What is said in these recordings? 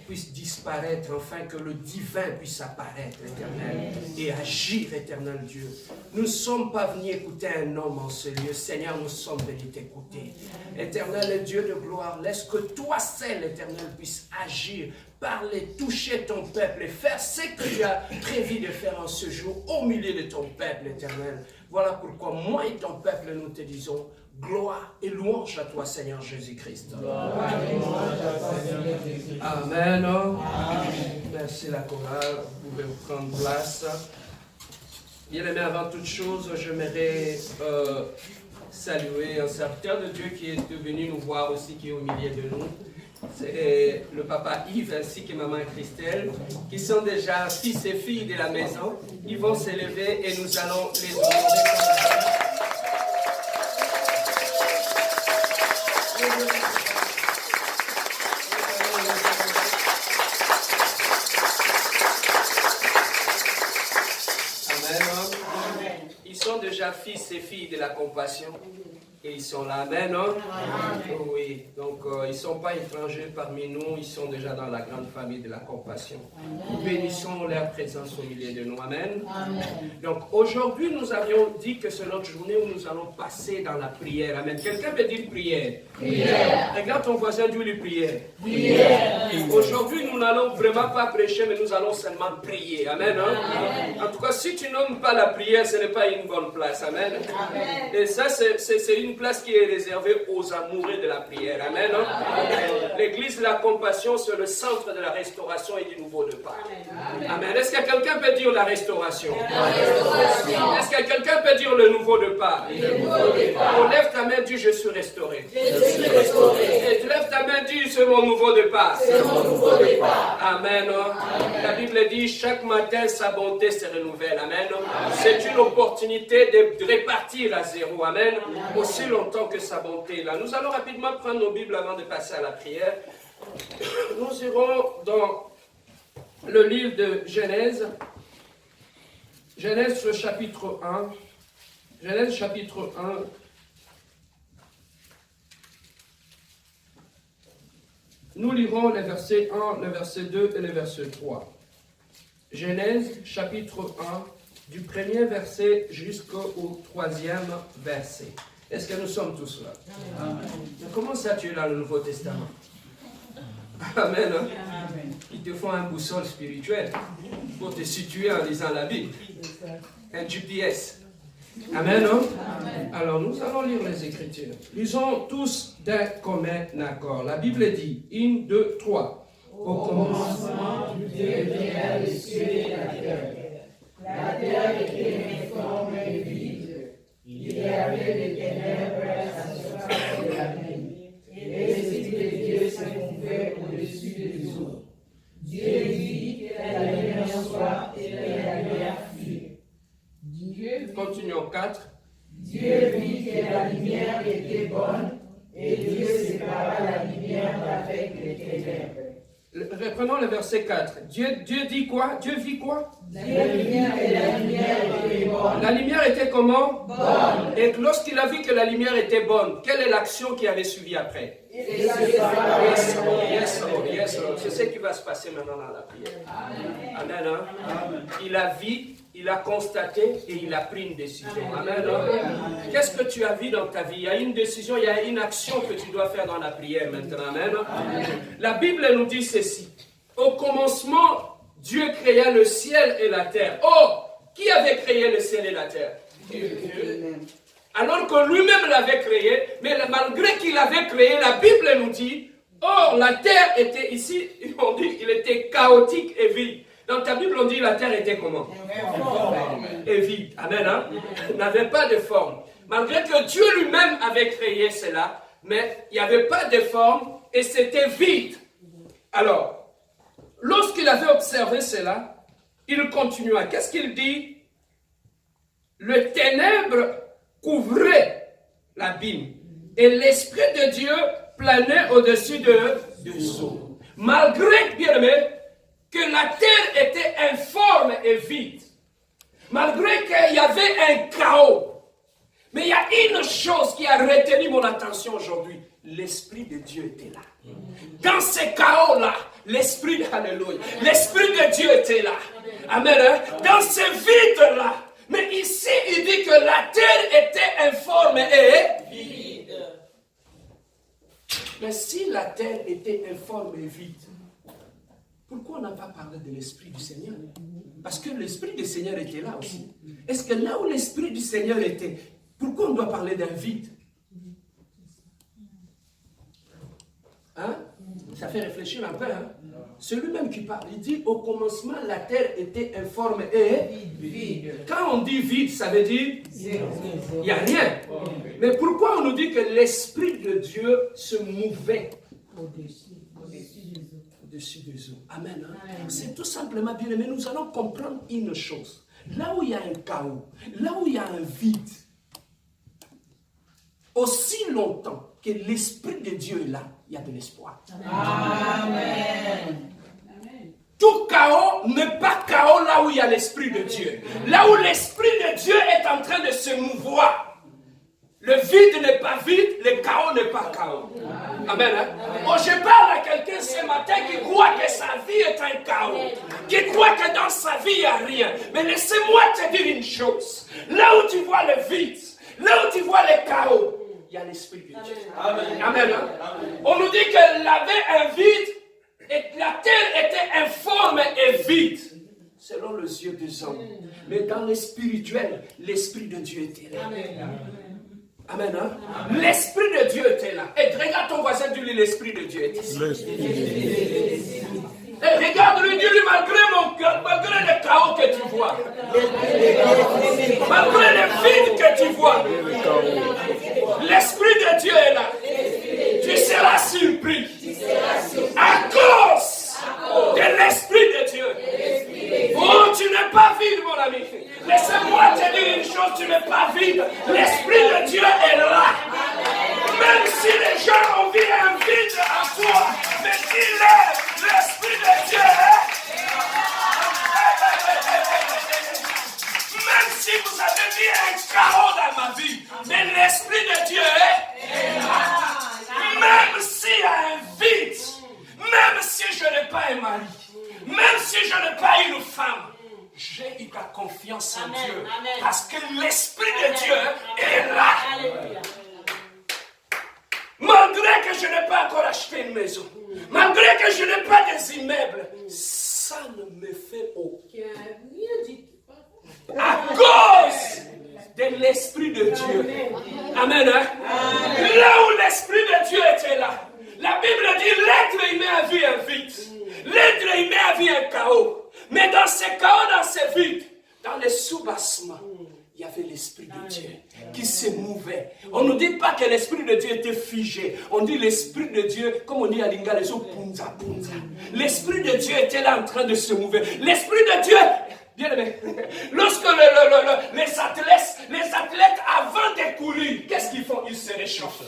puisse disparaître, afin que le divin puisse apparaître, éternel, et agir, éternel Dieu. Nous ne sommes pas venus écouter un homme en ce lieu. Seigneur, nous sommes venus t'écouter. Éternel Dieu de gloire, laisse que toi seul, éternel, puisse agir, parler, toucher ton peuple et faire ce que tu as prévu de faire en ce jour au milieu de ton peuple, éternel. Voilà pourquoi moi et ton peuple, nous te disons gloire et louange à toi, Seigneur Jésus-Christ. Amen. Amen. Merci la chorale. Vous pouvez prendre place. Bien-aimé, avant toute chose, j'aimerais saluer un serviteur de Dieu qui est venu nous voir aussi, qui est au milieu de nous. C'est le papa Yves ainsi que maman Christelle, qui sont déjà fils et filles de la maison. Ils vont s'élever et nous allons les honorer. Ils sont déjà fils et filles de la compassion. Et ils sont là, amen, non? Amen. Oui, donc ils ne sont pas étrangers parmi nous, ils sont déjà dans la grande famille de la compassion. Nous bénissons leur présence au milieu de nous, amen. Amen. Donc aujourd'hui, nous avions dit que c'est notre journée où nous allons passer dans la prière, amen. Quelqu'un peut dire prière? Prière. Regarde ton voisin, dis-lui prière. Prière. Aujourd'hui, nous n'allons vraiment pas prêcher, mais nous allons seulement prier, amen, hein? Amen. En tout cas, si tu nommes pas la prière, ce n'est pas une bonne place, amen. Amen. Et ça, c'est une place qui est réservée aux amoureux de la prière. Amen. L'église de la compassion, c'est le centre de la restauration et du nouveau départ. Amen. Amen. Est-ce que quelqu'un peut dire la restauration? Est-ce que quelqu'un peut dire le nouveau départ? On lève ta main, dis je suis restauré. Je suis restauré. Et tu lèves ta main, dis c'est mon nouveau départ. C'est mon nouveau départ. Amen. La Bible dit chaque matin sa bonté se renouvelle. Amen. C'est une opportunité de répartir à zéro. Amen. Aussi longtemps que sa bonté est là. Nous allons rapidement prendre nos Bibles avant de passer à la prière. Nous irons dans le livre de Genèse. Genèse chapitre 1. Genèse chapitre 1. Nous lirons les versets 1, le verset 2 et le verset 3. Genèse chapitre 1, du premier verset jusqu'au troisième verset. Est-ce que nous sommes tous là? Amen. Comment ça tu es dans le Nouveau Testament? Amen. Hein? Amen. Ils te font un boussole spirituel pour te situer en lisant la Bible. Un GPS. Amen. Hein? Amen. Alors nous allons lire les Écritures. Lisons tous d'un commun accord. La Bible dit 1, 2, 3. Au commencement, Dieu créa les cieux et la terre. La terre était informe et vide. Il y avait des ténèbres à la surface de la nuit, et l'Esprit de Dieu se mouvait au-dessus des eaux. Dieu dit que la lumière soit, et la lumière fut. Continuons 4. Dieu vit que la lumière était bonne, et Dieu sépara la lumière d'avec les ténèbres. Reprenons le verset 4. Dieu dit quoi? Dieu vit quoi? La lumière était bonne. La lumière était comment? Bonne. Et lorsqu'il a vu que la lumière était bonne, quelle est l'action qui avait suivi après? Yes, Lord. C'est ce qui va se passer maintenant dans la prière. Amen. Amen. Amen. Il a vu, il a constaté et il a pris une décision. Amen. Qu'est-ce que tu as vu dans ta vie? Il y a une décision, il y a une action que tu dois faire dans la prière maintenant. Amen. La Bible nous dit ceci. Au commencement, Dieu créa le ciel et la terre. Oh, qui avait créé le ciel et la terre? Dieu. Alors que lui-même l'avait créé, mais malgré qu'il avait créé, la Bible nous dit, oh, la terre était ici, on dit, il était chaotique et vide. Dans ta Bible, on dit la terre était comment? Et vide. Amen. Hein? N'avait pas de forme. Malgré que Dieu lui-même avait créé cela, mais il n'y avait pas de forme et c'était vide. Alors, lorsqu'il avait observé cela, il continua. Qu'est-ce qu'il dit? Le ténèbre couvrait l'abîme et l'Esprit de Dieu planait au-dessus des eaux. Malgré, bien aimé, que la terre était informe et vide, malgré qu'il y avait un chaos, mais il y a une chose qui a retenu mon attention aujourd'hui. L'Esprit de Dieu était là. Dans ce chaos-là, l'Esprit, alléluia, l'Esprit de Dieu était là. Amen. Hein? Dans ce vide-là. Mais ici, il dit que la terre était informe et vide. Mais si la terre était informe et vide, pourquoi on n'a pas parlé de l'Esprit du Seigneur? Parce que l'Esprit du Seigneur était là aussi. Est-ce que là où l'Esprit du Seigneur était, pourquoi on doit parler d'un vide? Hein? Ça fait réfléchir un peu. Hein? C'est lui-même qui parle. Il dit, au commencement, la terre était informe et vide. Quand on dit vide, ça veut dire il n'y a rien. Mais pourquoi on nous dit que l'Esprit de Dieu se mouvait au-dessus des eaux? Amen. Hein? C'est tout simplement bien aimé. Nous allons comprendre une chose. Là où il y a un chaos, là où il y a un vide, aussi longtemps que l'Esprit de Dieu est là, il y a de l'espoir. Amen. Tout chaos n'est pas chaos là où il y a l'Esprit de Dieu. Là où l'Esprit de Dieu est en train de se mouvoir. Le vide n'est pas vide, le chaos n'est pas chaos. Amen. Hein? Oh, je parle à quelqu'un ce matin qui croit que sa vie est un chaos. Qui croit que dans sa vie il n'y a rien. Mais laissez-moi te dire une chose. Là où tu vois le vide, là où tu vois le chaos, il y a l'Esprit de Dieu. Amen. Amen. Hein? On nous dit qu'elle avait un vide et la terre était informe et vide, selon les yeux des hommes. Mais dans le spirituel, l'Esprit de Dieu était là. Amen. Hein? L'Esprit de Dieu était là. Et regarde ton voisin, dis-lui, l'Esprit de Dieu était là. Et regarde-lui, dis-lui, malgré mon cœur, malgré le chaos que tu vois, malgré le vide que tu vois, l'Esprit de Dieu est là. Tu seras surpris à cause de l'Esprit de Dieu. Oh, tu n'es pas vide, mon ami. Laissez-moi te dire une chose, tu n'es pas vide. L'Esprit de Dieu est là. Même si les gens ont vu un vide en toi, mais dis-le, l'Esprit de Dieu est là. Même si vous avez vu un chaos dans ma vie, mais l'Esprit de Dieu est là. Même s'il y a un vide, même si je n'ai pas un mari, même si je n'ai pas une femme, j'ai eu ta confiance en Dieu. Parce que l'Esprit de Dieu est là. Malgré que je n'ai pas encore acheté une maison, malgré que je n'ai pas des immeubles, ça ne me fait aucun bien. À cause de l'Esprit de Dieu. Amen. Hein? Là où l'Esprit de Dieu était là, la Bible dit l'être humain a vu un vide. L'être humain a vu un chaos. Mais dans ce chaos, dans ce vide, dans le soubassement, il y avait l'Esprit de Dieu qui se mouvait. On ne dit pas que l'Esprit de Dieu était figé. On dit l'Esprit de Dieu, comme on dit à Lingala, punza, punza. L'Esprit de Dieu était là en train de se mouver. L'Esprit de Dieu, bien aimé, lorsque les athlètes avant de courir, qu'est-ce qu'ils font? Ils se réchauffent.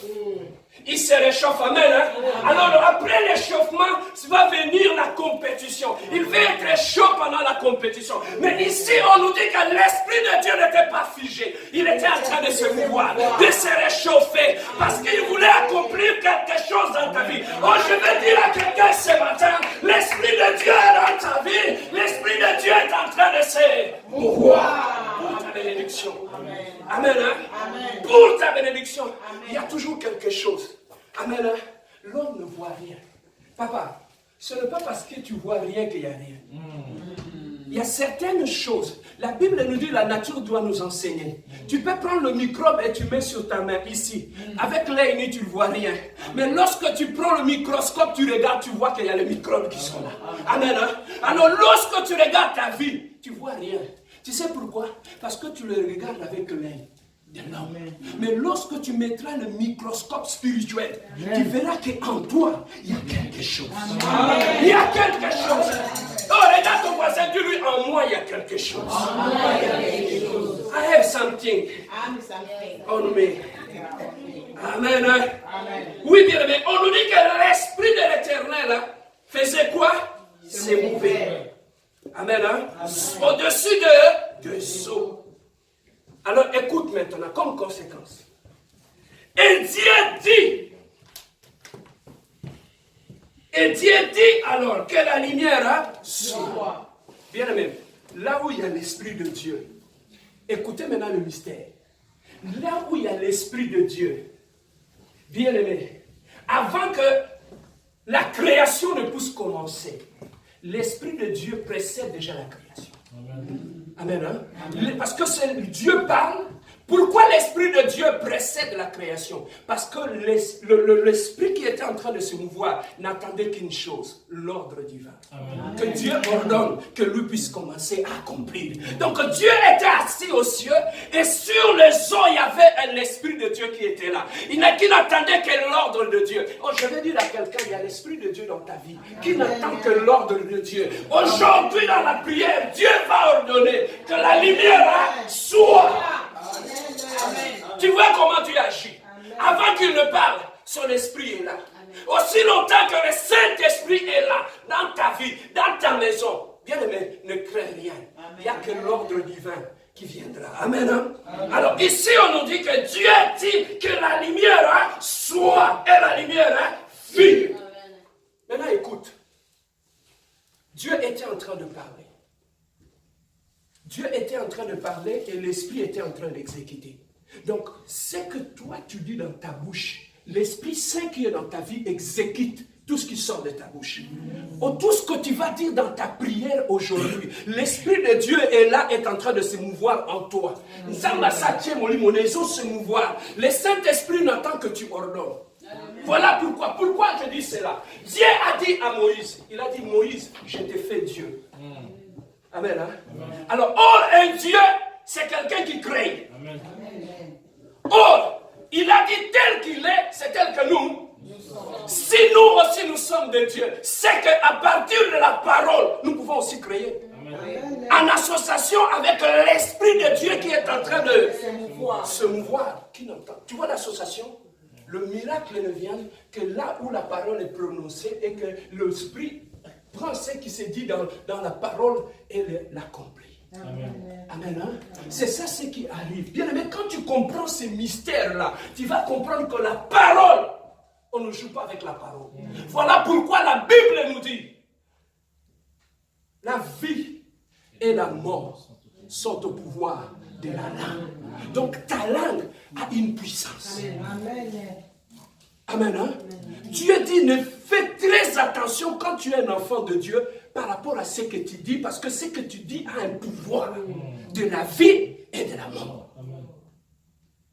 Ils se réchauffent, amen. Hein? Alors après l'échauffement, va venir la compétition. Il va être chaud pendant la compétition. Mais ici, on nous dit que l'Esprit de Dieu n'était pas figé. Il était en train de se mouvoir, de se réchauffer, parce qu'il voulait accomplir quelque chose dans ta vie. Oh, je vais dire à quelqu'un ce matin, l'Esprit de Dieu est dans ta vie. L'Esprit de Dieu est en train de se mouvoir pour ta bénédiction. Amen. Hein? Amen. Pour ta bénédiction, amen. Il y a toujours quelque chose. Amen. Hein? L'homme ne voit rien. Papa, ce n'est pas parce que tu vois rien qu'il n'y a rien. Il y a certaines choses. La Bible nous dit la nature doit nous enseigner. Tu peux prendre le microbe et tu mets sur ta main ici. Avec l'œil nu, tu ne vois rien. Mais lorsque tu prends le microscope, tu regardes, tu vois qu'il y a les microbes qui sont là. Amen. Hein? Alors lorsque tu regardes ta vie, tu ne vois rien. Tu sais pourquoi? Parce que tu le regardes avec l'œil de l'homme. Mais lorsque tu mettras le microscope spirituel, tu verras qu'en toi, il y a quelque chose. Il y a quelque chose. Oh, regarde ton voisin, dis-lui, en moi, il y a quelque chose. I have something. On me. Amen. Oui, bien aimé. On nous dit que l'Esprit de l'Éternel faisait quoi? Se mouvait. Amen. Hein? Au-dessus de eaux. Alors écoute maintenant, comme conséquence. Et Dieu dit, Et Dieu dit alors que la lumière soit. Bien aimé, là où il y a l'Esprit de Dieu, écoutez maintenant le mystère. Là où il y a l'Esprit de Dieu, bien aimé, avant que la création ne puisse commencer, l'Esprit de Dieu précède déjà la création. Amen. Hein? Parce que Dieu parle. Pourquoi l'Esprit de Dieu précède la création? Parce que l'Esprit qui était en train de se mouvoir n'attendait qu'une chose, l'ordre divin. Amen. Que Dieu ordonne que lui puisse commencer à accomplir. Donc Dieu était assis aux cieux et sur les eaux il y avait un Esprit de Dieu qui était là. Qui n'attendait que l'ordre de Dieu. Oh, je vais dire à quelqu'un, il y a l'Esprit de Dieu dans ta vie qui n'attend que l'ordre de Dieu. Aujourd'hui dans la prière, Dieu va ordonner que la lumière soit. Amen. Tu vois comment tu agis. Amen. Avant qu'il ne parle, son esprit est là. Amen. Aussi longtemps que le Saint-Esprit est là, dans ta vie, dans ta maison, bien aimé, ne crains rien. Amen. Il n'y a que l'ordre divin qui viendra. Amen. Amen. Alors ici, on nous dit que Dieu dit que la lumière soit et la lumière fut. Maintenant, écoute. Dieu était en train de parler. Dieu était en train de parler et l'Esprit était en train d'exécuter. Donc, ce que toi tu dis dans ta bouche, l'Esprit Saint qui est dans ta vie exécute tout ce qui sort de ta bouche. Ou tout ce que tu vas dire dans ta prière aujourd'hui, l'Esprit de Dieu est là, est en train de se mouvoir en toi. Le Saint-Esprit n'attend que tu ordonnes. Voilà pourquoi. Pourquoi je dis cela? Dieu a dit à Moïse, il a dit Moïse, je t'ai fait Dieu. Amen. Hein? Amen. Alors, or, un Dieu, c'est quelqu'un qui crée. Amen. Or, il a dit tel qu'il est, c'est tel que nous. Si nous aussi nous sommes de Dieu, c'est qu'à partir de la parole, nous pouvons aussi créer. Amen. En association avec l'Esprit de Dieu qui est en train de se mouvoir. Qui n'entend? Tu vois l'association? Le miracle ne vient que là où la parole est prononcée et que l'Esprit prend ce qui se dit dans la parole et l'accomplit. Amen. Amen. Hein? C'est ça ce qui arrive. Bien aimé, quand tu comprends ces mystères-là, tu vas comprendre que la parole, on ne joue pas avec la parole. Voilà pourquoi la Bible nous dit la vie et la mort sont au pouvoir de la langue. Donc ta langue a une puissance. Amen. Amen. Hein? Dieu dit, ne fais très attention quand tu es un enfant de Dieu par rapport à ce que tu dis, parce que ce que tu dis a un pouvoir de la vie et de la mort.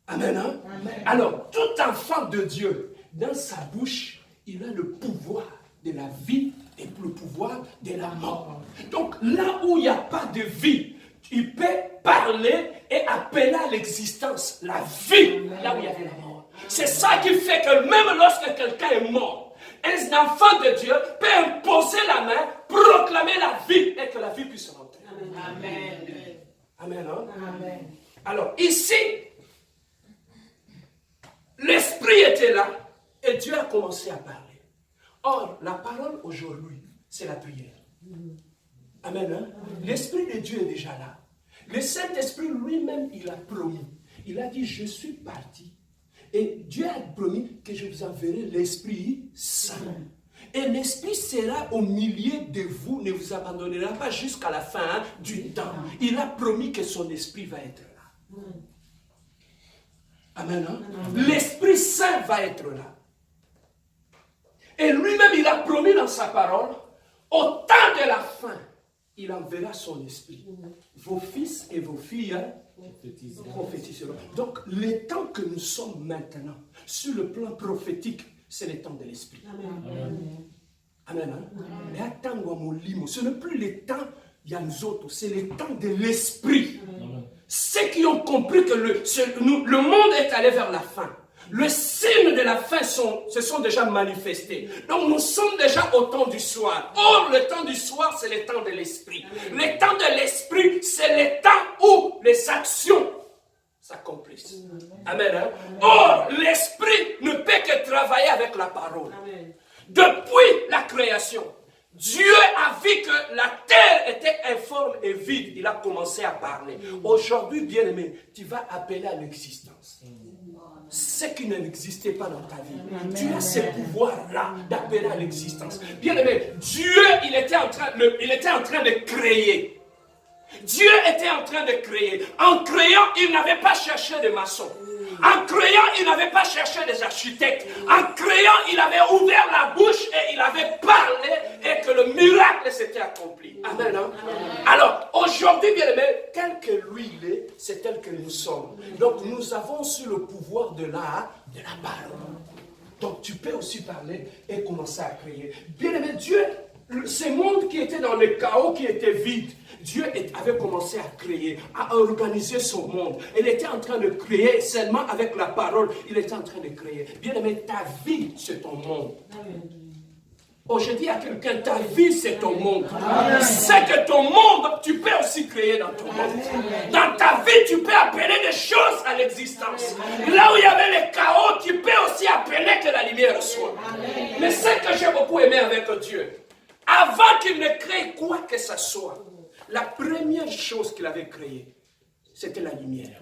Amen. Hein? Amen. Alors, tout enfant de Dieu, dans sa bouche, il a le pouvoir de la vie et le pouvoir de la mort. Donc, là où il n'y a pas de vie, il peut parler et appeler à l'existence la vie, là où il y avait la mort. C'est ça qui fait que même lorsque quelqu'un est mort, un enfant de Dieu peut imposer la main, proclamer la vie et que la vie puisse rentrer. Amen. Amen. Hein? Amen. Alors ici, l'Esprit était là et Dieu a commencé à parler. Or, la parole aujourd'hui, c'est la prière. Amen. Hein? L'Esprit de Dieu est déjà là. Le Saint-Esprit lui-même, il a promis. Il a dit, je suis parti. Et Dieu a promis que je vous enverrai l'Esprit Saint. Et l'Esprit sera au milieu de vous, ne vous abandonnera pas jusqu'à la fin du temps. Il a promis que son Esprit va être là. Amen. Hein? L'Esprit Saint va être là. Et lui-même, il a promis dans sa parole, au temps de la fin, il enverra son Esprit. Vos fils et vos filles prophétiseront. Donc, le temps que nous sommes maintenant, sur le plan prophétique, c'est le temps de l'Esprit. Amen. Amen. Hein? Ce n'est plus le temps, il y a nous autres, c'est le temps de l'Esprit. Ceux qui ont compris que le monde est allé vers la fin. Les signes de la fin se sont déjà manifestés. Donc nous sommes déjà au temps du soir. Or, le temps du soir, c'est le temps de l'Esprit. Le temps de l'Esprit, c'est le temps où les actions s'accomplissent. Amen. Hein? Or, l'Esprit ne peut que travailler avec la parole. Amen. Depuis la création, Dieu a vu que la terre était informe et vide. Il a commencé à parler. Aujourd'hui, bien-aimé, tu vas appeler à l'existence. ce qui n'existait pas dans ta vie. Tu as ce pouvoir-là d'appeler à l'existence. Bien aimé, Dieu, il était en train de créer. Dieu était en train de créer. En créant, il n'avait pas cherché des maçons. En créant, il n'avait pas cherché des architectes. En créant, il avait ouvert la bouche et il avait parlé et que le miracle s'était accompli. Amen. Hein? Alors, aujourd'hui, bien aimé, tel que lui il est, c'est tel que nous sommes. Donc, nous avons su le pouvoir de la parole. Donc, tu peux aussi parler et commencer à créer. Bien aimé, Dieu, ce monde qui était dans le chaos, qui était vide, Dieu avait commencé à créer, à organiser son monde. Il était en train de créer seulement avec la parole. Il était en train de créer. Bien aimé, ta vie, c'est ton monde. Oh, je dis à quelqu'un, ta vie, c'est ton monde. C'est que ton monde, tu peux aussi créer dans ton monde. Dans ta vie, tu peux appeler des choses à l'existence. Là où il y avait le chaos, tu peux aussi appeler que la lumière soit. Mais ce que j'ai beaucoup aimé avec Dieu, avant qu'il ne crée quoi que ce soit, la première chose qu'il avait créée, c'était la lumière.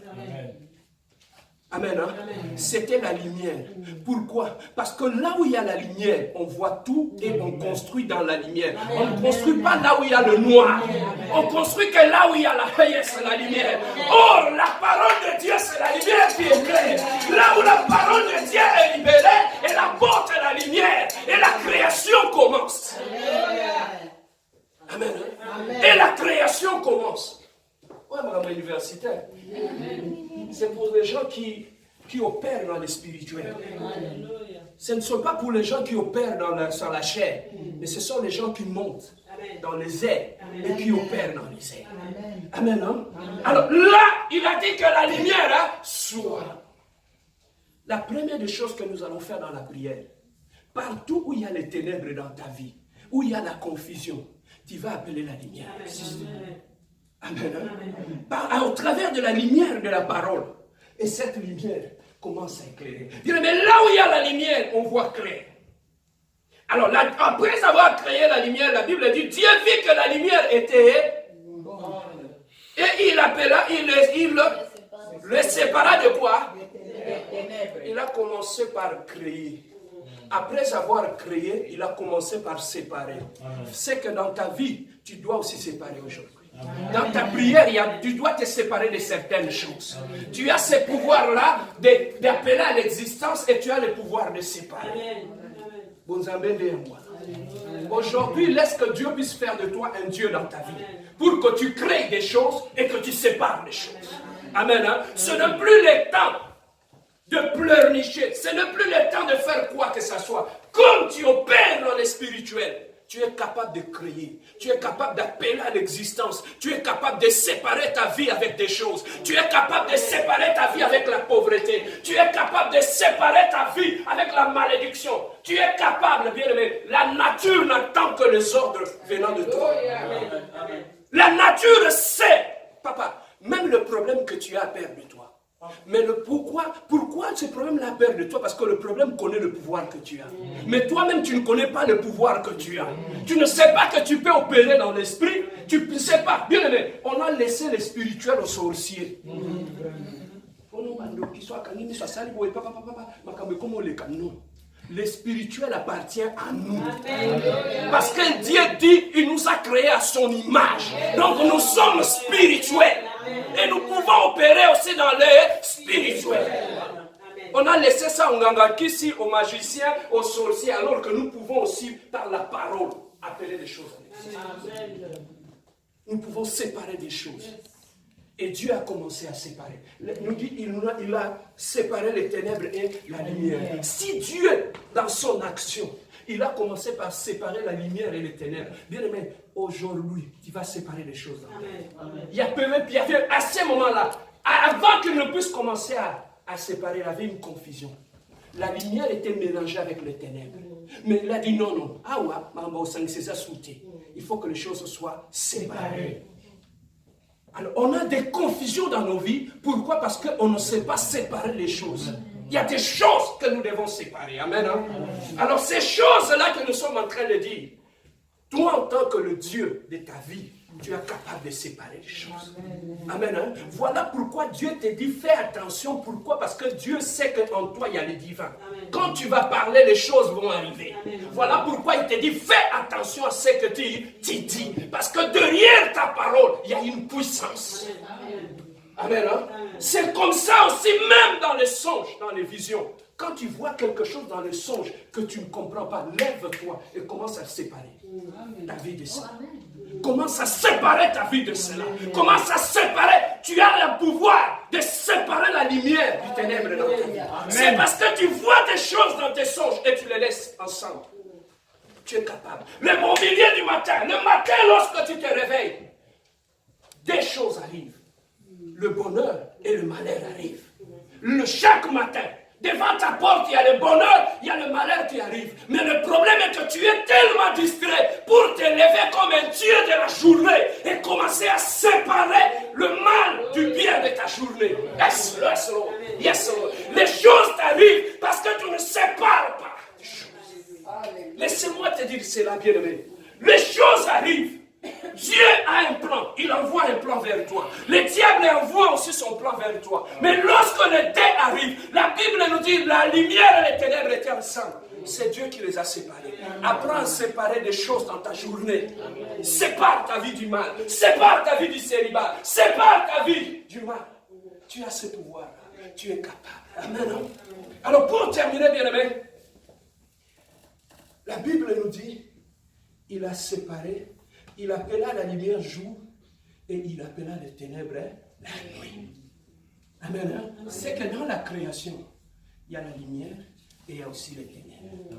Amen. Hein? C'était la lumière. Pourquoi? Parce que là où il y a la lumière, on voit tout et on construit dans la lumière. On ne construit pas là où il y a le noir. On construit que là où il y a la lumière. Or, la parole de Dieu, c'est la lumière qui est créée. Là où la parole de Dieu est libérée, elle apporte la lumière. Et la création commence. Amen. Et la création commence. Ouais, madame universitaire. C'est pour les gens qui opèrent dans le spirituel. Ce ne sont pas pour les gens qui opèrent sur la chair, mais ce sont les gens qui montent dans les airs et qui opèrent dans les airs. Amen. Hein? Alors là, il a dit que la lumière soit. La première des choses que nous allons faire dans la prière, partout où il y a les ténèbres dans ta vie, où il y a la confusion, tu vas appeler la lumière. Amen. Amen. Au travers de la lumière de la parole. Et cette lumière commence à éclairer. Mais là où il y a la lumière, on voit clair. Alors, après avoir créé la lumière, la Bible dit, Dieu vit que la lumière était... Et il appela, il le sépara de quoi? Il a commencé par créer. Après avoir créé, il a commencé par séparer. C'est que dans ta vie, tu dois aussi séparer aujourd'hui. Dans ta prière, tu dois te séparer de certaines choses. Tu as ce pouvoir-là d'appeler à l'existence et tu as le pouvoir de séparer. Aujourd'hui, laisse que Dieu puisse faire de toi un Dieu dans ta vie. Pour que tu crées des choses et que tu sépares les choses. Amen. Hein? Ce n'est plus le temps de pleurnicher. Ce n'est plus le temps de faire quoi que ce soit. Comme tu opères dans le spirituel, tu es capable de créer. Tu es capable d'appeler à l'existence. Tu es capable de séparer ta vie avec des choses. Tu es capable de séparer ta vie avec la pauvreté. Tu es capable de séparer ta vie avec la malédiction. Tu es capable, bien aimé. La nature n'attend que les ordres venant de toi. La nature sait, papa, même le problème que tu as peur de toi. Mais pourquoi ce problème-là a peur de toi? Parce que le problème connaît le pouvoir que tu as. Mais toi-même, tu ne connais pas le pouvoir que tu as. Tu ne sais pas que tu peux opérer dans l'esprit. Tu ne sais pas. Bien aimé, on a laissé les spirituels aux sorciers. Le spirituel appartient à nous. Parce que Dieu dit, il nous a créés à son image. Donc nous sommes spirituels. Et nous pouvons opérer aussi dans le spirituel. On a laissé ça au Ngangakisi, aux magiciens, aux sorciers, alors que nous pouvons aussi, par la parole, appeler des choses. Nous pouvons séparer des choses. Et Dieu a commencé à séparer. Nous dit, il a séparé les ténèbres et la lumière. Si Dieu, dans son action, il a commencé par séparer la lumière et les ténèbres, bien aimé, aujourd'hui, tu vas séparer les choses. Il y avait à ce moment-là, avant qu'il ne puisse commencer à séparer, il y avait une confusion. La lumière était mélangée avec les ténèbres. Mais il a dit non. Il faut que les choses soient séparées. Alors, on a des confusions dans nos vies. Pourquoi? Parce qu'on ne sait pas séparer les choses. Il y a des choses que nous devons séparer. Amen. Hein? Alors, ces choses-là que nous sommes en train de dire, toi, en tant que le Dieu de ta vie, tu es capable de séparer les choses. Amen. Hein? Voilà pourquoi Dieu te dit, fais attention. Pourquoi? Parce que Dieu sait qu'en toi, il y a le divin. Quand tu vas parler, les choses vont arriver. Voilà pourquoi il te dit, fais attention à ce que tu dis. Parce que derrière ta parole, il y a une puissance. Amen. Hein? C'est comme ça aussi, même dans les songes, dans les visions. Quand tu vois quelque chose dans le songe que tu ne comprends pas, lève-toi et commence à séparer ta vie de ça. Commence à séparer ta vie de cela. Commence à séparer. Tu as le pouvoir de séparer la lumière du ténèbre dans ta vie. C'est parce que tu vois des choses dans tes songes et tu les laisses ensemble. Tu es capable. Le bon milieu du matin, le matin lorsque tu te réveilles, des choses arrivent. Le bonheur et le malheur arrivent. Chaque matin. Devant ta porte, il y a le bonheur, il y a le malheur qui arrive. Mais le problème est que tu es tellement distrait pour te lever comme un dieu de la journée et commencer à séparer le mal du bien de ta journée. Yes, yes, Lord. Yes, Lord. Les choses t'arrivent parce que tu ne sépares pas les choses. Laissez-moi te dire cela, bien-aimé. Les choses arrivent. Dieu a un plan, il envoie un plan vers toi. Le diable envoie aussi son plan vers toi. Mais lorsque le dé arrive, la Bible nous dit la lumière et les ténèbres étaient ensemble. C'est Dieu qui les a séparés. Apprends à séparer des choses dans ta journée. Sépare ta vie du mal. Sépare ta vie du célibat. Sépare ta vie du mal. Tu as ce pouvoir-là. Tu es capable. Amen. Alors pour terminer, bien-aimé, la Bible nous dit, il a séparé. Il appela la lumière jour et il appela les ténèbres la nuit. Amen. C'est que dans la création, il y a la lumière et il y a aussi les ténèbres.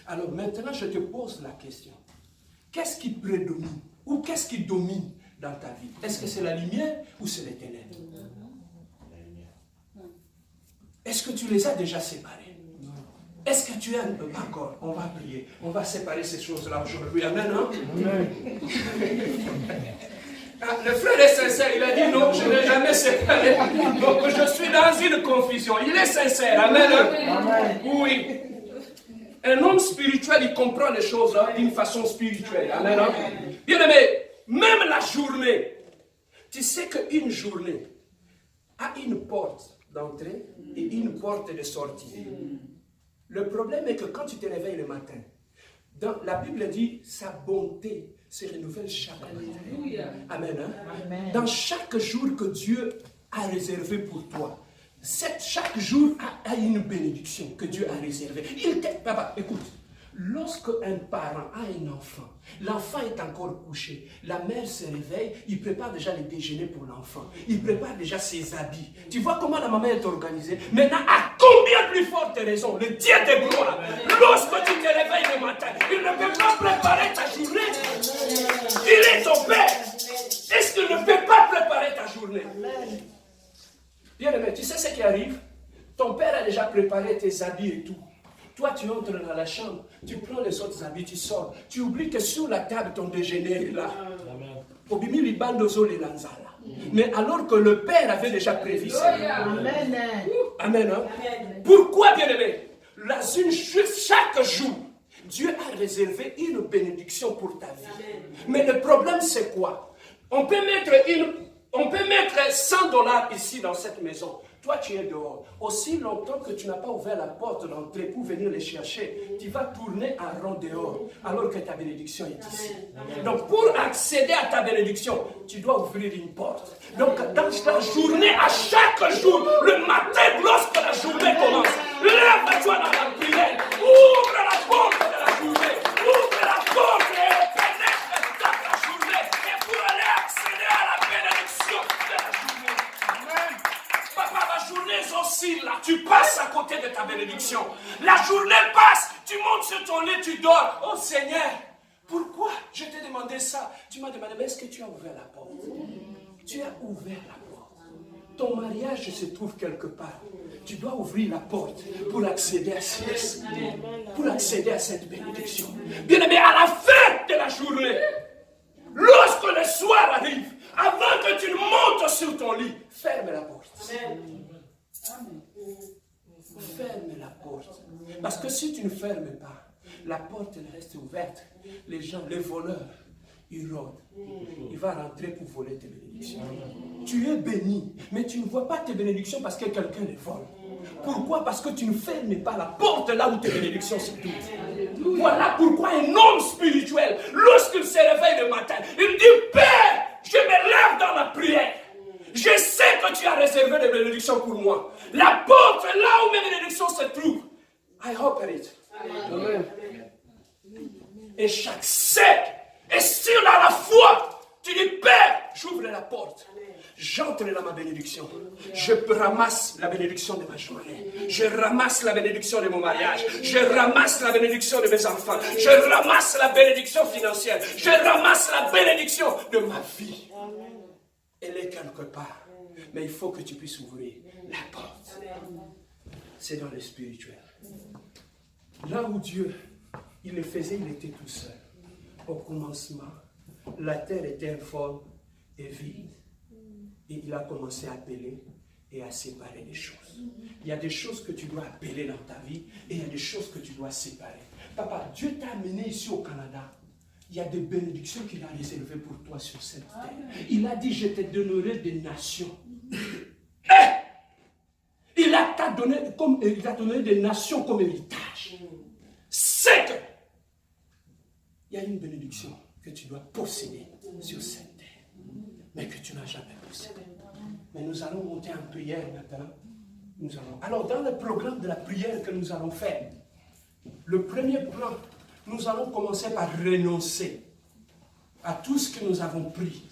Alors maintenant, je te pose la question. Qu'est-ce qui prédomine ou qu'est-ce qui domine dans ta vie? Est-ce que c'est la lumière ou c'est les ténèbres? Est-ce que tu les as déjà séparés? Est-ce que tu as encore? On va prier. On va séparer ces choses-là aujourd'hui. Amen. Hein? Le frère est sincère. Il a dit non, je n'ai jamais séparé. Donc je suis dans une confusion. Il est sincère. Amen. Amen. Oui. Un homme spirituel, il comprend les choses d'une façon spirituelle. Amen. Bien aimé, même la journée. Tu sais qu'une journée a une porte d'entrée et une porte de sortie. Le problème est que quand tu te réveilles le matin, la Bible dit sa bonté se renouvelle chaque matin. Amen. Hein? Amen. Dans chaque jour que Dieu a réservé pour toi, chaque jour a une bénédiction que Dieu a réservée. Papa, écoute. Lorsque un parent a un enfant, l'enfant est encore couché, la mère se réveille, il prépare déjà le déjeuner pour l'enfant, il prépare déjà ses habits. Tu vois comment la maman est organisée? Maintenant, à combien plus forte raison, le Dieu de gloire, lorsque tu te réveilles le matin, il ne peut pas préparer ta journée. Il est ton Père. Est-ce qu'il ne peut pas préparer ta journée? Bien aimé, tu sais ce qui arrive? Ton Père a déjà préparé tes habits et tout. Toi, tu entres dans la chambre, tu prends les autres habits, tu sors. Tu oublies que sur la table, ton déjeuner est là. Mais alors que le Père avait déjà prévu ça. Amen. Amen. Pourquoi, bien-aimé? Chaque jour, Dieu a réservé une bénédiction pour ta vie. Mais le problème, c'est quoi? On peut mettre $100 ici dans cette maison. Toi, tu es dehors. Aussi longtemps que tu n'as pas ouvert la porte d'entrée pour venir les chercher, tu vas tourner en rond dehors, alors que ta bénédiction est ici. Donc, pour accéder à ta bénédiction, tu dois ouvrir une porte. Donc, dans la journée, à chaque jour, le matin, lorsque la journée commence, lève-toi dans la prière, ouvre la porte de la journée, ouvre la porte et pénètre dans la journée, et pour aller accéder à la bénédiction de la journée. Amen. Papa, la journée oscille là, tu passes à côté de ta bénédiction. La journée passe, tu montes sur ton lit, tu dors. Oh Seigneur, pourquoi je t'ai demandé ça? Tu m'as demandé, mais est-ce que tu as ouvert la porte? Tu as ouvert la porte. Ton mariage se trouve quelque part. Tu dois ouvrir la porte pour accéder à cette bénédiction. Bien aimé, à la fin de la journée, lorsque le soir arrive, avant que tu ne montes sur ton lit, ferme la porte. Ferme la porte. Parce que si tu ne fermes pas, la porte reste ouverte. Les gens, les voleurs, il rôde. Il va rentrer pour voler tes bénédictions. Tu es béni, mais tu ne vois pas tes bénédictions parce que quelqu'un les vole. Pourquoi? Parce que tu ne fermes pas la porte là où tes bénédictions se trouvent. Voilà pourquoi un homme spirituel, lorsqu'il se réveille le matin, il dit, Père, je me lève dans la prière. Je sais que tu as réservé des bénédictions pour moi. La porte là où mes bénédictions se trouvent, I open it. Amen. Et chaque sec, et si on a la foi, tu dis, Père, j'ouvre la porte. J'entre dans ma bénédiction. Je ramasse la bénédiction de ma journée. Je ramasse la bénédiction de mon mariage. Je ramasse la bénédiction de mes enfants. Je ramasse la bénédiction financière. Je ramasse la bénédiction de ma vie. Elle est quelque part. Mais il faut que tu puisses ouvrir la porte. C'est dans le spirituel. Là où Dieu, il le faisait, il était tout seul. Au commencement, la terre était informe et vide. Et il a commencé à appeler et à séparer les choses. Il y a des choses que tu dois appeler dans ta vie et il y a des choses que tu dois séparer. Papa, Dieu t'a amené ici au Canada. Il y a des bénédictions qu'il a réservées pour toi sur cette terre. Il a dit, je te donnerai des nations. Il t'a donné des nations comme héritage. C'est que il y a une bénédiction que tu dois posséder sur cette terre, mais que tu n'as jamais possédée. Mais nous allons monter en prière maintenant. Alors, dans le programme de la prière que nous allons faire, le premier plan, nous allons commencer par renoncer à tout ce que nous avons pris,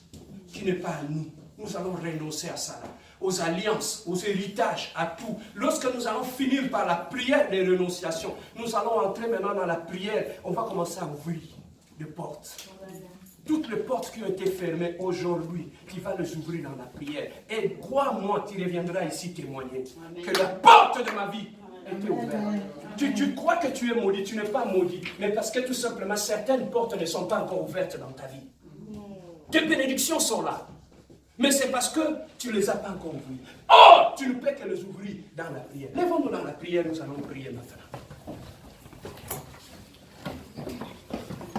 qui n'est pas à nous. Nous allons renoncer à ça, aux alliances, aux héritages, à tout. Lorsque nous allons finir par la prière des renonciations, nous allons entrer maintenant dans la prière. On va commencer à ouvrir les portes. Toutes les portes qui ont été fermées aujourd'hui, tu vas les ouvrir dans la prière. Et crois-moi, tu reviendras ici témoigner que la porte de ma vie était ouverte. Tu crois que tu es maudit, tu n'es pas maudit, mais parce que tout simplement, certaines portes ne sont pas encore ouvertes dans ta vie. Tes bénédictions sont là, mais c'est parce que tu ne les as pas encore ouvertes. Oh, tu ne peux que les ouvrir dans la prière. Lèvons-nous dans la prière, nous allons prier maintenant.